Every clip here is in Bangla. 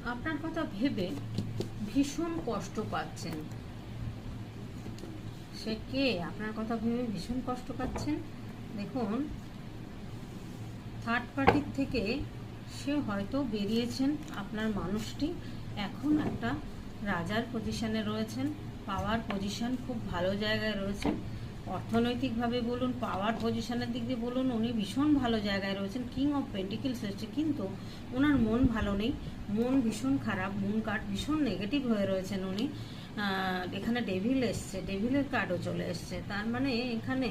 আপনার কথা ভেবে ভীষণ কষ্ট পাচ্ছেন। সে কে আপনার কথা ভেবে ভীষণ কষ্ট পাচ্ছেন? দেখুন, থার্ড পার্টির থেকে সে হয়তো বেরিয়েছেন। আপনার মানুষটি এখন একটা রাজার পজিশনে রয়েছেন, পাওয়ার পজিশন খুব ভালো জায়গায় রয়েছেন। অর্থনৈতিকভাবে বলুন, পাওয়ার পজিশনের দিক দিয়ে বলুন, উনি ভীষণ ভালো জায়গায় রয়েছেন। কিং অফ পেন্টিকেলস এসছে, কিন্তু ওনার মন ভালো নেই, মন ভীষণ খারাপ, মুন কার্ড ভীষণ নেগেটিভ হয়ে রয়েছেন উনি। এখানে ডেভিল এসছে, ডেভিলের কার্ডও চলে এসছে। তার মানে এখানে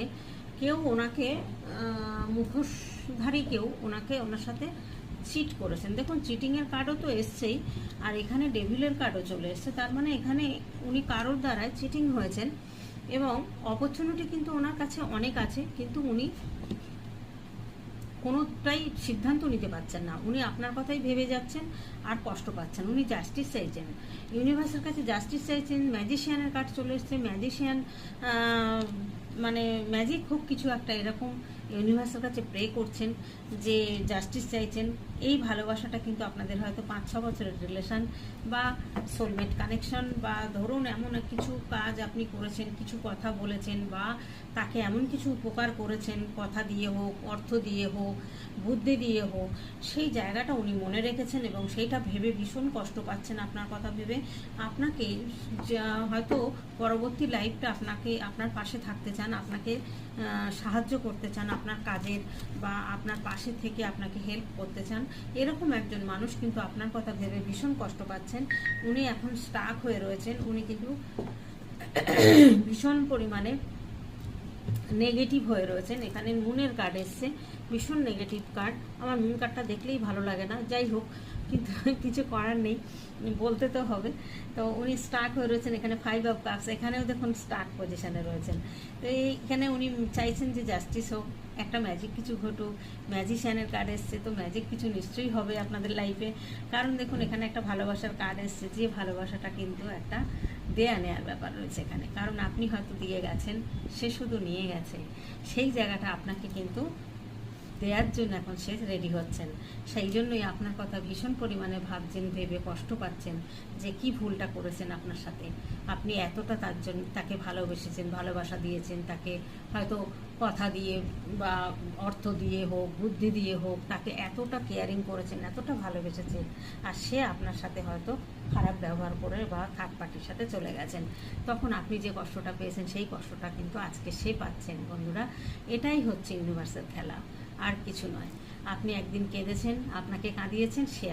কেউ ওনাকে মুখোশধারী কেউ ওনার সাথে চিট করেছেন। দেখুন, চিটিংয়ের কার্ডও তো এসছেই, আর এখানে ডেভিলের কার্ডও চলে এসছে। তার মানে এখানে উনি কারোর দ্বারায় চিটিং হয়েছেন, এবং অপরচুনিটি কিন্তু ওনার কাছে অনেক আছে, কিন্তু উনি কোনোটাই সিদ্ধান্ত নিতে পারছেন না। উনি আপনার কথাই ভেবে যাচ্ছেন আর কষ্ট পাচ্ছেন। উনি জাস্টিস চাইছেন, ইউনিভার্সের কাছে জাস্টিস চাইছেন। ম্যাজিশিয়ানের কার্ড চলে এসছে, ম্যাজিশিয়ান মানে ম্যাজিক হোক কিছু একটা এরকম ইউনিভার্সের কাছে প্রে করছেন, যে জাস্টিস চাইছেন। এই ভালোবাসাটা কিন্তু আপনাদের হয়তো 5-6 বছরের রিলেশন বা সোলমেট কানেকশন, বা ধরুন এমন কিছু কাজ আপনি করেছেন, কিছু কথা বলেছেন, বা তাকে এমন কিছু উপকার করেছেন, কথা দিয়ে হোক, অর্থ দিয়ে হোক, বুদ্ধি দিয়ে হোক, সেই জায়গাটা উনি মনে রেখেছেন, এবং সেইটা ভেবে ভীষণ কষ্ট পাচ্ছেন আপনার কথা ভেবে। আপনাকে হয়তো পরবর্তী লাইফটা আপনার পাশে থাকতে চান, আপনাকে সাহায্য করতে চান আপনার কাজের, বা আপনার পাশে থেকে আপনাকে হেল্প করতে চান। এরকম একজন মানুষ কিন্তু আপনার কথা ভেবে ভীষণ কষ্ট পাচ্ছেন। উনি এখন স্টাক হয়ে রয়েছেন, উনি কিন্তু ভীষণ পরিমাণে নেগেটিভ হয়ে রয়েছেন। এখানে মুনের কার্ড এসছে, ভীষণ নেগেটিভ কার্ড। আমার মুন কার্ডটা দেখলেই ভালো লাগে না, যাই হোক, কিন্তু কিছু করার নেই, বলতে তো হবে। তো উনি স্টাক হয়ে রয়েছেন। এখানে 5 অফ কাপস, এখানেও দেখুন স্টাক পজিশনে রয়েছেন। তো এইখানে উনি চাইছেন যে জাস্টিস হোক, একটা ম্যাজিক কিছু ঘটুক। ম্যাজিশিয়ানের কার্ড এসছে, তো ম্যাজিক কিছু নিশ্চয়ই হবে আপনাদের লাইফে। কারণ দেখুন, এখানে একটা ভালোবাসার কার্ড এসছে, যে ভালোবাসাটা কিন্তু একটা দেয়া নেয়ার ব্যাপার রয়েছে এখানে। কারণ আপনি হয়তো দিয়ে গেছেন, সে শুধু নিয়ে গেছে। সেই জায়গাটা আপনাকে কিন্তু দেওয়ার জন্য এখন সে রেডি হচ্ছেন। সেই জন্যই আপনার কথা ভীষণ পরিমাণে ভাবছেন, ভেবে কষ্ট পাচ্ছেন যে কি ভুলটা করেছেন আপনার সাথে। আপনি এতটা তাকে ভালোবেসেছেন, ভালোবাসা দিয়েছেন, তাকে হয়তো কথা দিয়ে বা অর্থ দিয়ে হোক, বুদ্ধি দিয়ে হোক, তাকে এতটা কেয়ারিং করেছেন, এতটা ভালোবেসেছেন, আর সে আপনার সাথে হয়তো খারাপ ব্যবহার করে বা থার্ড পার্টির সাথে চলে গেছেন। তখন আপনি যে কষ্টটা পেয়েছেন, সেই কষ্টটা কিন্তু আজকে সে পাচ্ছেন। বন্ধুরা, এটাই হচ্ছে ইউনিভার্সের খেলা, আর কিছু নয়। আপনি একদিন কেঁদেছেন, আপনাকে কাঁদিয়েছেন, সে